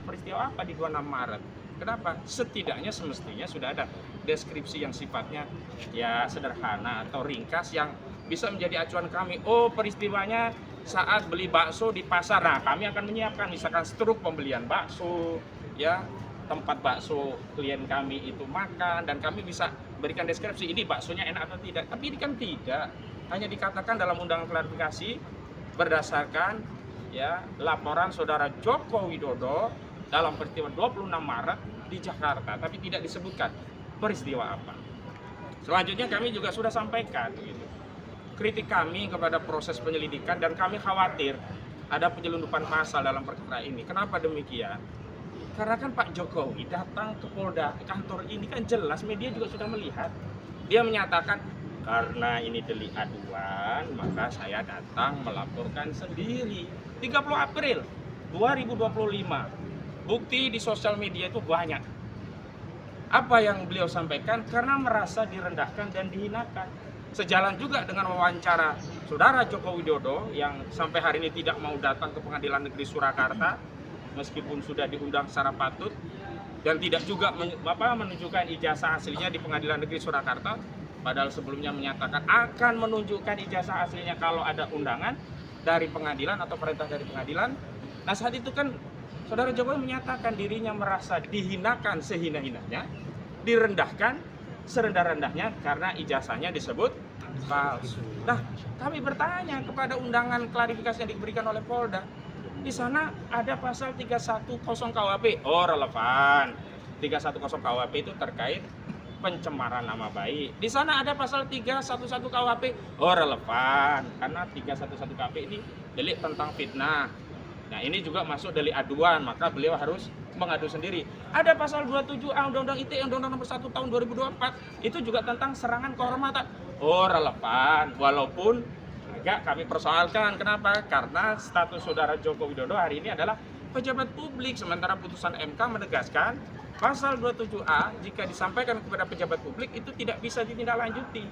Peristiwa apa di 26 Maret? Kenapa? Setidaknya semestinya sudah ada deskripsi yang sifatnya ya sederhana atau ringkas yang bisa menjadi acuan kami. Oh, peristiwanya saat beli bakso di pasar. Nah, kami akan menyiapkan misalkan struk pembelian bakso, ya, tempat bakso klien kami itu makan, dan kami bisa berikan deskripsi ini baksonya enak atau tidak. Tapi ini kan tidak, hanya dikatakan dalam undangan klarifikasi berdasarkan ya laporan saudara Joko Widodo dalam peristiwa 26 Maret di Jakarta, tapi tidak disebutkan peristiwa apa. Selanjutnya kami juga sudah sampaikan gitu, kritik kami kepada proses penyelidikan, dan kami khawatir ada penyelundupan pasal dalam perkara ini. Kenapa demikian? Karena kan Pak Jokowi datang ke Polda, kantor ini kan jelas media juga sudah melihat. Dia menyatakan karena ini delik aduan, maka saya datang melaporkan sendiri. 30 April 2025. Bukti di sosial media itu banyak. Apa yang beliau sampaikan? Karena merasa direndahkan dan dihinakan. Sejalan juga dengan wawancara saudara Joko Widodo yang sampai hari ini tidak mau datang ke Pengadilan Negeri Surakarta meskipun sudah diundang secara patut, dan tidak juga menunjukkan ijazah aslinya di Pengadilan Negeri Surakarta, padahal sebelumnya menyatakan akan menunjukkan ijazah aslinya kalau ada undangan dari pengadilan atau perintah dari pengadilan. Nah, saat itu kan saudara Jokowi menyatakan dirinya merasa dihinakan sehina-hinanya, direndahkan serendah-rendahnya karena ijazahnya disebut palsu. Nah, kami bertanya kepada undangan klarifikasi yang diberikan oleh Polda. Di sana ada pasal 310 KUHP. Oh, relevan. 310 KUHP itu terkait pencemaran nama baik. Di sana ada pasal 311 KUHP. Oh, relevan. Karena 311 KUHP ini delik tentang fitnah. Nah, ini juga masuk delik aduan, maka beliau harus mengadu sendiri. Ada pasal 27A Undang-Undang ITE, Undang-Undang Nomor 1 Tahun 2024, itu juga tentang serangan kehormatan. Oh, relevan, walaupun agak kami persoalkan. Kenapa? Karena status saudara Joko Widodo hari ini adalah pejabat publik, sementara putusan MK menegaskan pasal 27A jika disampaikan kepada pejabat publik itu tidak bisa ditindaklanjuti.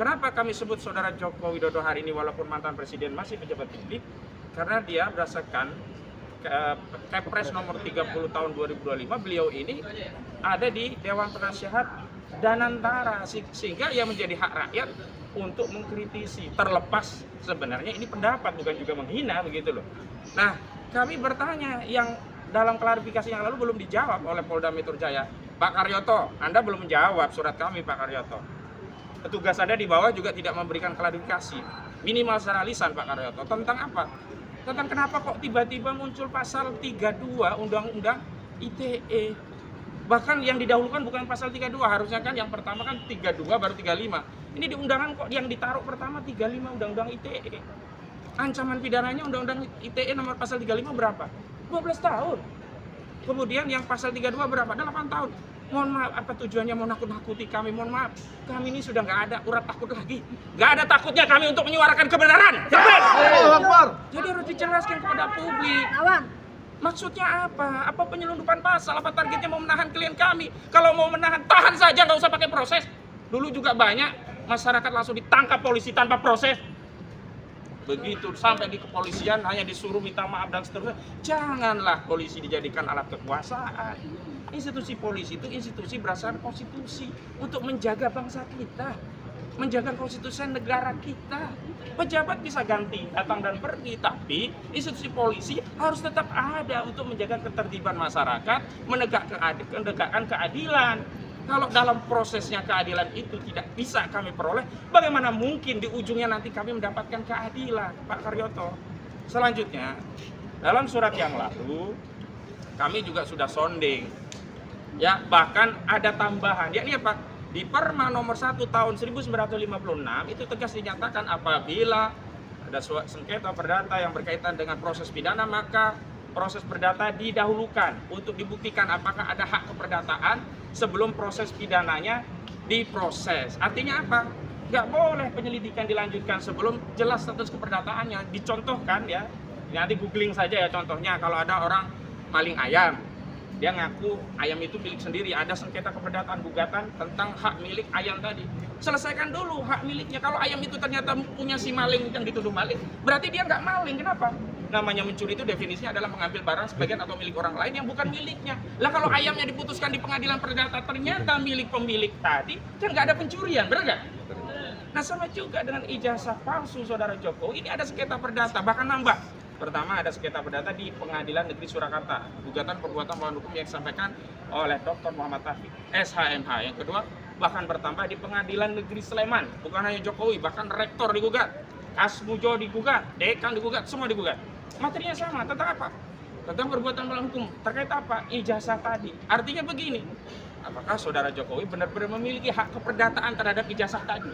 Kenapa kami sebut saudara Joko Widodo hari ini walaupun mantan presiden masih pejabat publik? Karena dia berdasarkan Kepres nomor 30 tahun 2025, beliau ini ada di Dewan Penasihat Danantara, sehingga ia menjadi hak rakyat untuk mengkritisi, terlepas sebenarnya ini pendapat bukan juga menghina begitu loh. Nah, kami bertanya yang dalam klarifikasi yang lalu belum dijawab oleh Polda Metro Jaya. Pak Karyoto, Anda belum menjawab surat kami, Pak Karyoto. Petugas Anda di bawah juga tidak memberikan klarifikasi minimal secara lisan, Pak Karyoto, tentang apa? Tentang kenapa kok tiba-tiba muncul pasal 32 Undang-Undang ITE. Bahkan yang didahulukan bukan pasal 32, harusnya kan yang pertama kan 32 baru 35. Ini di undangan kok yang ditaruh pertama 35 Undang-Undang ITE. Ancaman pidananya Undang-Undang ITE nomor pasal 35 berapa? 12 tahun. Kemudian yang pasal 32 berapa? 8 tahun. Mohon maaf, apa tujuannya mau nakut-nakuti kami? Mohon maaf, kami ini sudah nggak ada urat takut lagi. Nggak ada takutnya kami untuk menyuarakan kebenaran. Jadi harus dijelaskan kepada publik. Maksudnya apa? Apa penyelundupan pasal? Apa targetnya mau menahan klien kami? Kalau mau menahan, tahan saja, nggak usah pakai proses. Dulu juga banyak masyarakat langsung ditangkap polisi tanpa proses. Begitu sampai di kepolisian hanya disuruh minta maaf dan seterusnya. Janganlah polisi dijadikan alat kekuasaan. Institusi polisi itu institusi berdasarkan konstitusi untuk menjaga bangsa kita, menjaga konstitusi negara kita. Pejabat bisa ganti, datang dan pergi, tapi institusi polisi harus tetap ada untuk menjaga ketertiban masyarakat, menegakkan keadilan. Kalau dalam prosesnya keadilan itu tidak bisa kami peroleh, bagaimana mungkin di ujungnya nanti kami mendapatkan keadilan, Pak Karyoto? Selanjutnya, dalam surat yang lalu, kami juga sudah sonding. Ya, bahkan ada tambahan, yakni apa? Di Perma nomor 1 tahun 1956 itu tegas dinyatakan apabila ada sengketa perdata yang berkaitan dengan proses pidana, maka proses perdata didahulukan untuk dibuktikan apakah ada hak keperdataan sebelum proses pidananya diproses. Artinya apa? Nggak boleh penyelidikan dilanjutkan sebelum jelas status keperdataannya. Dicontohkan ya, nanti googling saja ya contohnya, kalau ada orang maling ayam, Dia ngaku ayam itu milik sendiri, ada sengketa keperdataan gugatan tentang hak milik ayam tadi. Selesaikan dulu hak miliknya. Kalau ayam itu ternyata punya si maling yang dituduh maling, berarti dia nggak maling. Kenapa? Namanya mencuri itu definisinya adalah mengambil barang sebagian atau milik orang lain yang bukan miliknya. Lah kalau ayamnya diputuskan di pengadilan perdata ternyata milik pemilik tadi, kan nggak ada pencurian, benar nggak? Nah sama juga dengan ijazah palsu saudara Jokowi, ini ada sengketa perdata, bahkan nambah. Pertama ada sengketa perdata di Pengadilan Negeri Surakarta, gugatan perbuatan melawan hukum yang disampaikan oleh Dr. Muhammad Taufik, SHMH. Yang kedua, bahkan bertambah di Pengadilan Negeri Sleman, bukan hanya Jokowi, bahkan rektor digugat, Asmujo digugat, dekan digugat, semua digugat. Materinya sama, tentang apa? Tentang perbuatan melawan hukum. Terkait apa? Ijazah tadi. Artinya begini, apakah saudara Jokowi benar-benar memiliki hak keperdataan terhadap ijazah tadi?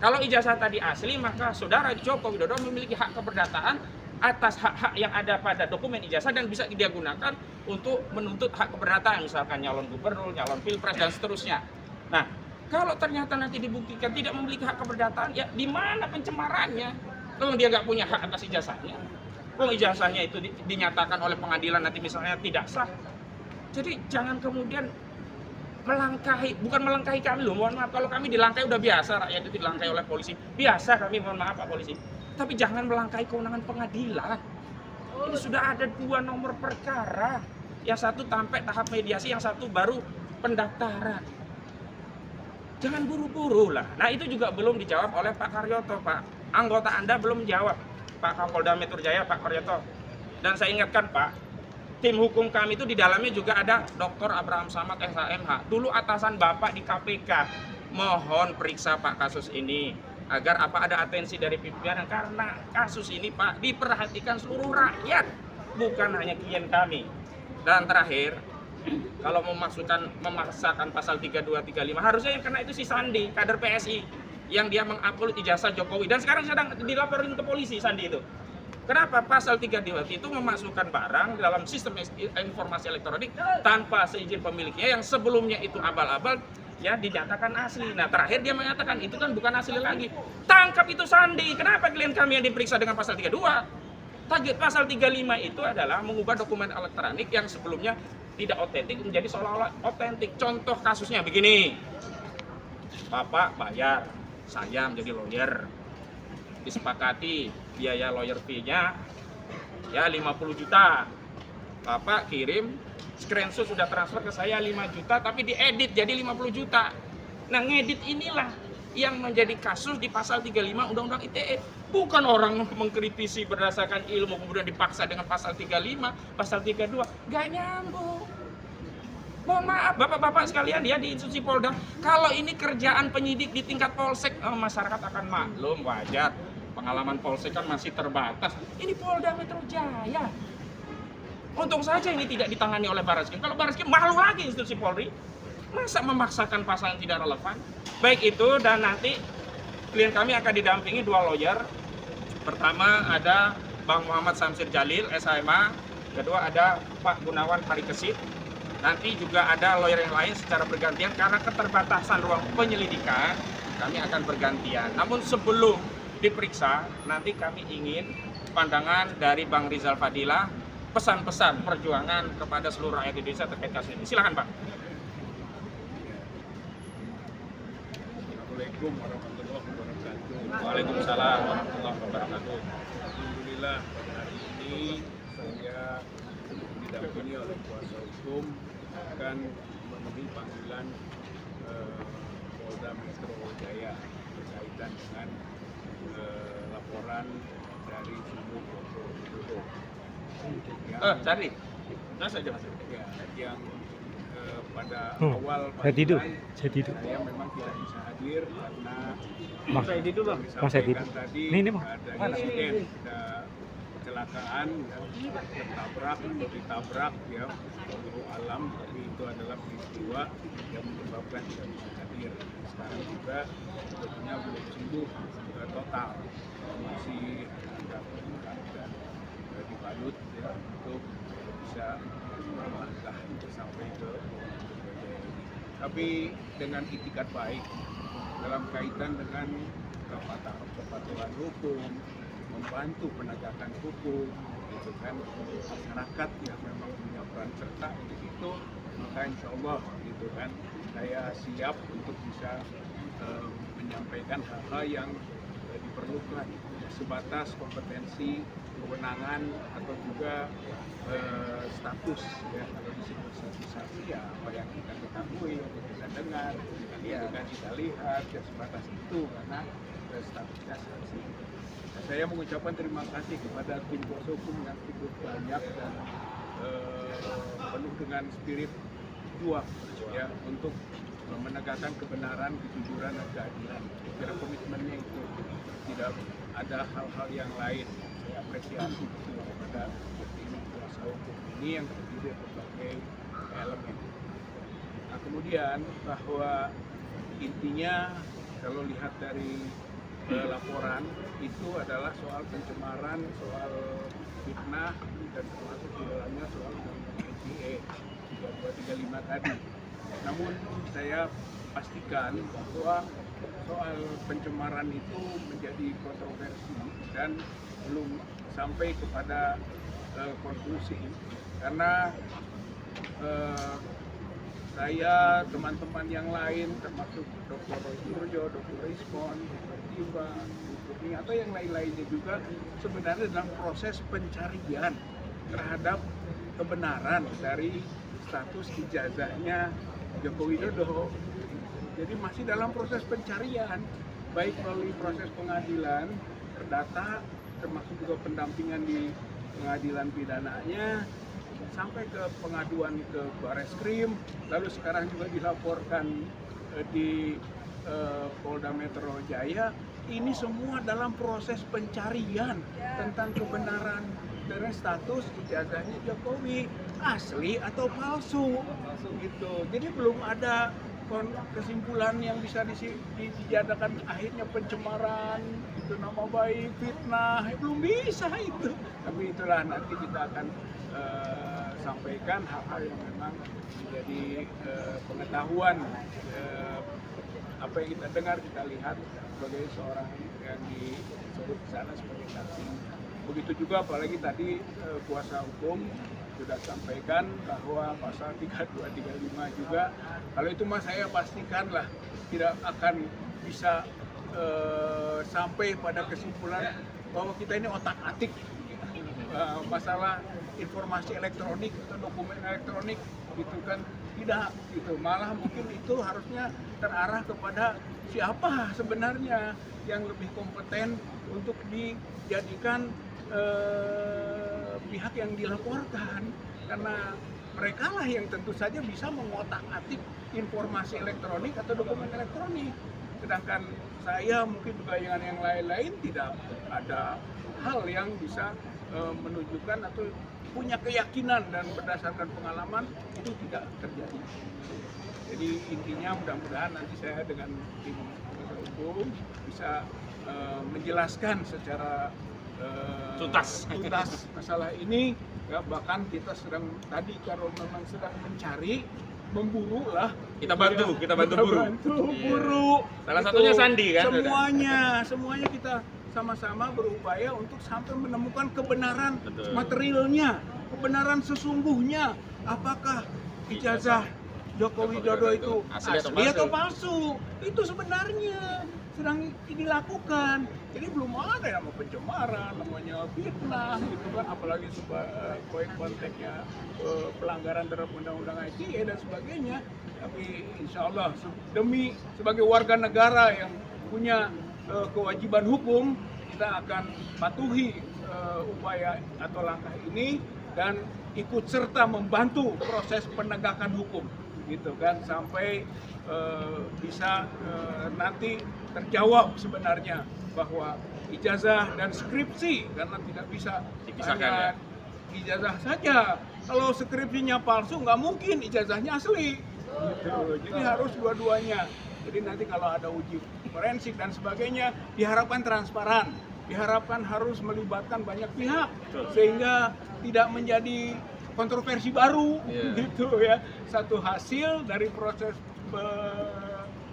Kalau ijazah tadi asli, maka saudara Joko Widodo memiliki hak keperdataan atas hak-hak yang ada pada dokumen ijazah dan bisa dia gunakan untuk menuntut hak keperdataan, misalkan nyalon gubernur, nyalon pilpres, dan seterusnya. Nah, kalau ternyata nanti dibuktikan tidak memiliki hak keperdataan, ya di mana pencemarannya? Kalau dia nggak punya hak atas ijazahnya, kalau ijazahnya itu dinyatakan oleh pengadilan nanti misalnya tidak sah. Jadi jangan kemudian melangkahi, bukan melangkahi kami loh, mohon maaf, kalau kami dilangkahi udah biasa, rakyat itu dilangkahi oleh polisi, biasa kami, mohon maaf Pak Polisi. Tapi jangan melangkahi kewenangan pengadilan. Ini sudah ada 2 nomor perkara, yang satu sampai tahap mediasi, yang satu baru pendaftaran. Jangan buru-buru lah. Nah itu juga belum dijawab oleh Pak Karyoto, Pak. Anggota Anda belum jawab, Pak Kapolda Metro Jaya, Pak Karyoto. Dan saya ingatkan Pak, tim hukum kami itu di dalamnya juga ada Dr. Abraham Samad SHMH. Dulu atasan Bapak di KPK. Mohon periksa Pak kasus ini agar apa ada atensi dari pimpinan, karena kasus ini Pak diperhatikan seluruh rakyat, bukan hanya klien kami. Dan terakhir, kalau memaksakan pasal 32 35 harusnya yang kena itu si Sandi, kader PSI yang dia mengupload ijazah Jokowi dan sekarang sedang dilaporin ke polisi Sandi itu. Kenapa? Pasal 32 itu memasukkan barang dalam sistem informasi elektronik tanpa seizin pemiliknya yang sebelumnya itu abal-abal ya dinyatakan asli. Nah terakhir dia mengatakan itu kan bukan asli lagi. Tangkap itu Sandi. Kenapa klien kami yang diperiksa dengan pasal 32? Target pasal 35 itu adalah mengubah dokumen elektronik yang sebelumnya tidak otentik menjadi seolah-olah otentik. Contoh kasusnya begini. Bapak bayar, saya menjadi lawyer. Disepakati biaya lawyer fee-nya ya 50 juta. Bapak kirim screenshot sudah transfer ke saya 5 juta tapi diedit jadi 50 juta. Nah, ngedit inilah yang menjadi kasus di pasal 35 Undang-Undang ITE. Bukan orang mengkritisi berdasarkan ilmu kemudian dipaksa dengan pasal 35, pasal 32. Gak nyambung. Mohon maaf Bapak-bapak sekalian ya di institusi Polda, kalau ini kerjaan penyidik di tingkat polsek, masyarakat akan maklum, wajar. Pengalaman polsek kan masih terbatas. Ini Polda Metro Jaya. Untung saja ini tidak ditangani oleh Barreskrim. Kalau Barreskrim malu lagi institusi Polri. Masa memaksakan pasal yang tidak relevan? Baik itu, dan nanti klien kami akan didampingi 2 lawyer. Pertama ada Bang Muhammad Samsir Jalil, SHMA. Kedua ada Pak Gunawan Harikesit. Nanti juga ada lawyer yang lain secara bergantian karena keterbatasan ruang penyelidikan. Kami akan bergantian. Namun sebelum diperiksa, nanti kami ingin pandangan dari Bang Rizal Fadilah, pesan-pesan perjuangan kepada seluruh rakyat Indonesia terkait kasus ini. Silakan Pak. Assalamualaikum warahmatullahi wabarakatuh. Waalaikumsalam warahmatullahi wabarakatuh. Alhamdulillah pada hari ini saya didampingi oleh kuasa hukum akan memenuhi panggilan Polda Metro Jaya berkaitan dengan laporan dari Sumut Joko Widodo. Cari. Nah saja Mas. Ya, yang pada awal saya tidur. saya memang tidak bisa hadir karena Saya tidur Bang. Mas saya tidur. tadi Ini Bang. ada insiden, ada kecelakaan, ya, ditabrak ya peluru alam, tapi itu adalah peristiwa yang menyebabkan tidak bisa hadir. Sekarang juga sebetulnya belum sembuh total, masih agak luka dan dibalut ya, untuk bisa melangkah sampai ke tapi dengan itikat baik dalam kaitan dengan kepatuhan hukum, membantu penegakan hukum, gitu kan, masyarakat yang memang punya peran serta untuk itu, maka insya Allah gitu kan saya siap untuk bisa menyampaikan hal-hal yang diperlukan sebatas kompetensi, kewenangan atau juga status ya. Kalau disebut statusasi ya apa yang kita ketahui, yang kita dengar, ya kan kita lihat ya sebatas itu karena statusnya saksi. Saya mengucapkan terima kasih kepada tim kuasa hukum yang cukup banyak dan penuh dengan spirit juang ya untuk menegakkan kebenaran, kejujuran dan keadilan. Kira komitmennya itu tidak ada hal-hal yang lain. Saya apresiasi betul kepada tim kuasa hukum ini yang terdiri dari berbagai elemen. Nah, kemudian bahwa intinya kalau lihat dari laporan itu adalah soal pencemaran, soal fitnah dan termasuk di dalamnya soal ITE 3235 tadi. Namun saya pastikan bahwa soal pencemaran itu menjadi kontroversi dan belum sampai kepada konklusi karena saya, teman-teman yang lain termasuk Dr. Roy Suryo, Dr. Rismon, Dr. Tiba, atau yang lain-lainnya juga sebenarnya dalam proses pencarian terhadap kebenaran dari status ijazahnya Joko Widodo. Jadi masih dalam proses pencarian, baik melalui proses pengadilan, perdata, termasuk juga pendampingan di pengadilan pidananya, sampai ke pengaduan ke Bareskrim, lalu sekarang juga dilaporkan di Polda Metro Jaya. Ini semua dalam proses pencarian tentang kebenaran dari status ijazahnya Jokowi asli atau palsu gitu. Jadi belum ada kesimpulan yang bisa dijadikan akhirnya pencemaran, itu nama baik, fitnah, belum bisa itu. Tapi itulah nanti kita akan sampaikan hal-hal yang memang menjadi pengetahuan apa yang kita dengar, kita lihat sebagai seorang yang disebut di sana sebagai saksi. Begitu juga apalagi tadi kuasa hukum sudah sampaikan bahwa pasal 3235 juga, kalau itu mah saya pastikan lah tidak akan bisa sampai pada kesimpulan bahwa kita ini otak-atik masalah informasi elektronik atau dokumen elektronik gitu kan, tidak gitu, malah mungkin itu harusnya terarah kepada siapa sebenarnya yang lebih kompeten untuk dijadikan pihak yang dilaporkan, karena mereka lah yang tentu saja bisa mengotak-atik informasi elektronik atau dokumen elektronik, sedangkan saya mungkin juga dengan yang lain-lain tidak ada hal yang bisa menunjukkan atau punya keyakinan dan berdasarkan pengalaman itu tidak terjadi. Jadi intinya mudah-mudahan nanti saya dengan tim hukum bisa menjelaskan secara tuntas masalah ini ya, bahkan kita sedang tadi kalau memang sedang mencari, memburu lah, kita bantu buru. Salah satunya Sandi kan, semuanya kita sama-sama berupaya untuk sampai menemukan kebenaran materialnya, kebenaran sesungguhnya, apakah ijazah Joko Widodo itu asli atau palsu. Itu sebenarnya sedang dilakukan. Jadi belum ada yang mau pencemaran, namanya fitnah gitu kan, apalagi sebagai konteksnya pelanggaran terhadap undang-undang ITE dan sebagainya. Tapi insya Allah demi sebagai warga negara yang punya kewajiban hukum, kita akan patuhi upaya atau langkah ini dan ikut serta membantu proses penegakan hukum gitu kan, sampai bisa nanti terjawab sebenarnya bahwa ijazah dan skripsi, karena tidak bisa dipisahkan ya. Ijazah saja, kalau skripsinya palsu nggak mungkin ijazahnya asli gitu. Jadi harus dua-duanya. Jadi nanti kalau ada uji forensik dan sebagainya diharapkan transparan, diharapkan harus melibatkan banyak pihak sehingga tidak menjadi kontroversi baru gitu ya. Satu hasil dari proses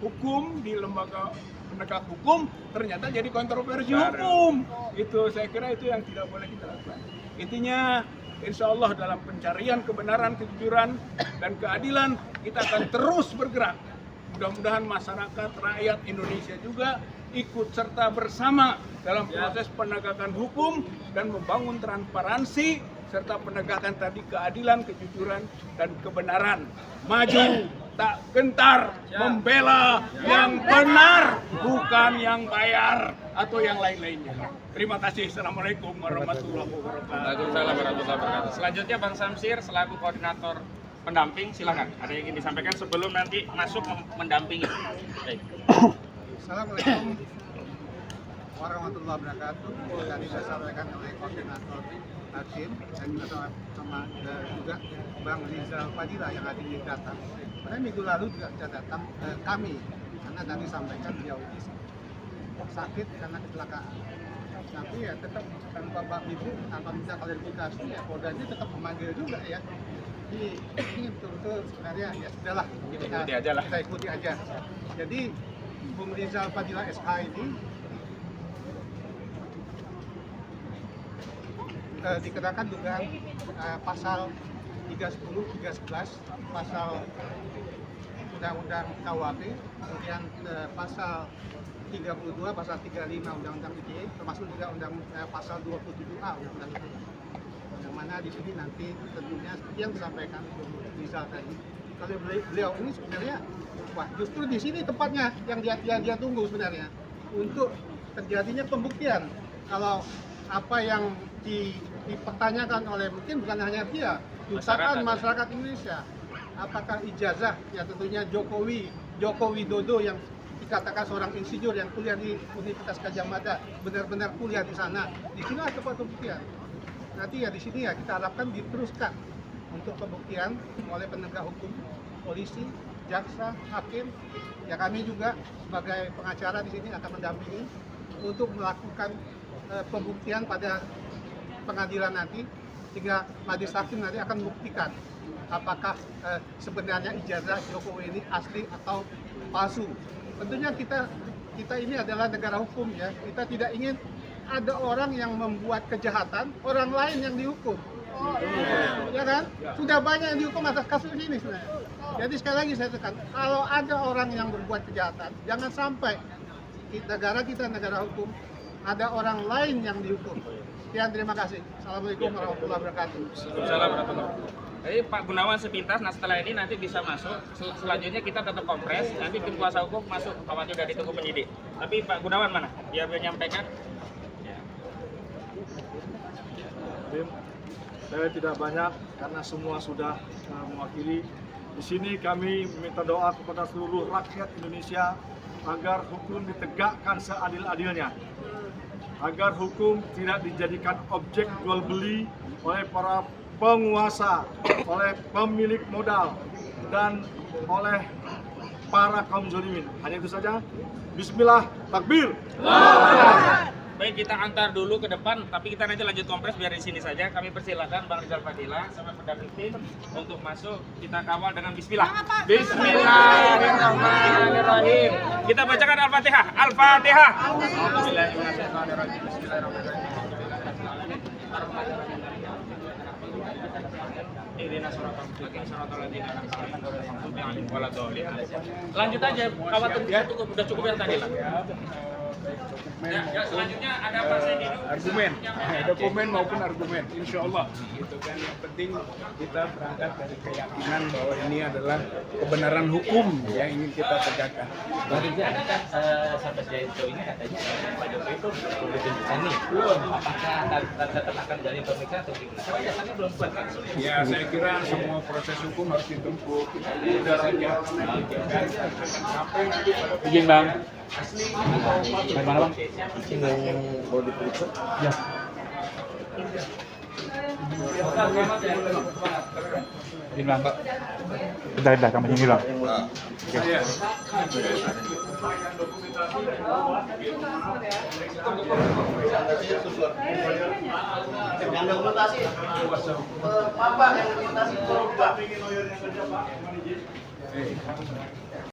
hukum di lembaga penegak hukum ternyata jadi kontroversi hukum. Itu saya kira itu yang tidak boleh kita lakukan. Intinya insya Allah dalam pencarian kebenaran, kejujuran, dan keadilan kita akan terus bergerak. Mudah-mudahan masyarakat, rakyat Indonesia juga ikut serta bersama dalam proses penegakan hukum dan membangun transparansi serta penegakan tadi keadilan, kejujuran, dan kebenaran. Maju, tak gentar, membela yang benar, bukan yang bayar atau yang lain-lainnya. Terima kasih. Assalamualaikum warahmatullahi wabarakatuh. Waalaikumsalam warahmatullahi wabarakatuh. Selanjutnya Bang Samsir selaku koordinator pendamping, silakan. Ada yang ingin disampaikan sebelum nanti masuk mendampingi. Baik. Assalamualaikum warahmatullahi wabarakatuh. Tadi saya sampaikan oleh koordinator Hakim dan juga sama juga Bang Rizal Fadila yang hadir di datang. Pada minggu lalu juga sudah datang kami karena tadi sampaikan beliau ini sakit karena kecelakaan. Tapi ya tetap tanpa Bapak Ibu, tanpa minta klarifikasi ya Polda ini tetap memanggil juga ya. Jadi ini betul-betul sebenarnya ya sudahlah kita ikuti aja. Jadi Bung Rizal Fadila SH ini dikenakan dugaan pasal 310, 311, pasal Undang-Undang KUHP, kemudian pasal 32, pasal 35 Undang-Undang ITE, termasuk juga pasal 27A Undang-Undang ITE. Yang mana di sini nanti tentunya yang disampaikan Bung Rizal tadi, kalau beliau ini sebenarnya, wah justru di sini tempatnya yang dia tunggu sebenarnya untuk terjadinya pembuktian. Kalau apa yang dipertanyakan oleh mungkin bukan hanya dia, jutaan masyarakat Indonesia, apakah ijazah ya tentunya Joko Widodo yang dikatakan seorang insinyur yang kuliah di Universitas Gadjah Mada benar-benar kuliah di sana, di sini ada tempat pembuktian. Nanti ya di sini ya kita harapkan diteruskan untuk pembuktian oleh penegak hukum, polisi, jaksa, hakim. Ya kami juga sebagai pengacara di sini akan mendampingi untuk melakukan pembuktian pada pengadilan nanti, sehingga majelis hakim nanti akan membuktikan apakah sebenarnya ijazah Jokowi ini asli atau palsu. Tentunya kita ini adalah negara hukum ya. Kita tidak ingin ada orang yang membuat kejahatan, orang lain yang dihukum. Ya kan? Sudah banyak yang dihukum atas kasus ini sebenarnya. Jadi sekali lagi saya tekan, kalau ada orang yang berbuat kejahatan, jangan sampai negara kita negara hukum, ada orang lain yang dihukum. Sekian, terima kasih. Assalamualaikum warahmatullahi wabarakatuh. Waalaikumsalam warahmatullahi wabarakatuh. Jadi Pak Gunawan sepintas, nah setelah ini nanti bisa masuk. Selanjutnya kita tetap kompres, nanti tim kuasa hukum masuk, khawatir sudah ditunggu penyidik. Tapi Pak Gunawan mana? Biar menyampaikan. Ya. Saya tidak banyak karena semua sudah mewakili. Di sini kami meminta doa kepada seluruh rakyat Indonesia agar hukum ditegakkan seadil-adilnya. Agar hukum tidak dijadikan objek jual beli oleh para penguasa, oleh pemilik modal, dan oleh para kaum zalimin. Hanya itu saja. Bismillah, takbir. Baik, kita antar dulu ke depan, tapi kita nanti lanjut kompres biar di sini saja. Kami persilakan Bang Rizal Fadila sama pendamping tim untuk masuk. Kita kawal dengan Bismillah. Bismillahirrahmanirrahim. Kita bacakan Al-Fatihah. Al-Fatihah. Bismillahirrahmanirrahim. Lanjut aja, khawatir udah cukup yang tadi lah. Ya, selanjutnya ada apa saya Argumen, dokumen maupun argumen, insya Allah. Gitu kan, yang penting kita berangkat dari keyakinan bahwa ini adalah kebenaran hukum yang ingin kita tegakkan. Bang Rizal, kan sampai sejauh ini katanya Pak Jokowi itu belum ditunjukkan nih. Belum. Apakah tetap akan dari pemeriksaan atau gimana? Karena dasarnya belum kuat kan? Ya, saya kira semua proses hukum harus ditempuh. Sudah saja. Sampai nanti pada Izin Bang. asli Bagaimana Bang? Yang mau diperiksa? Ya. Izin Bang. Bentar, kami izin Bang. saya Yang dokumentasi, apa yang dokumentasi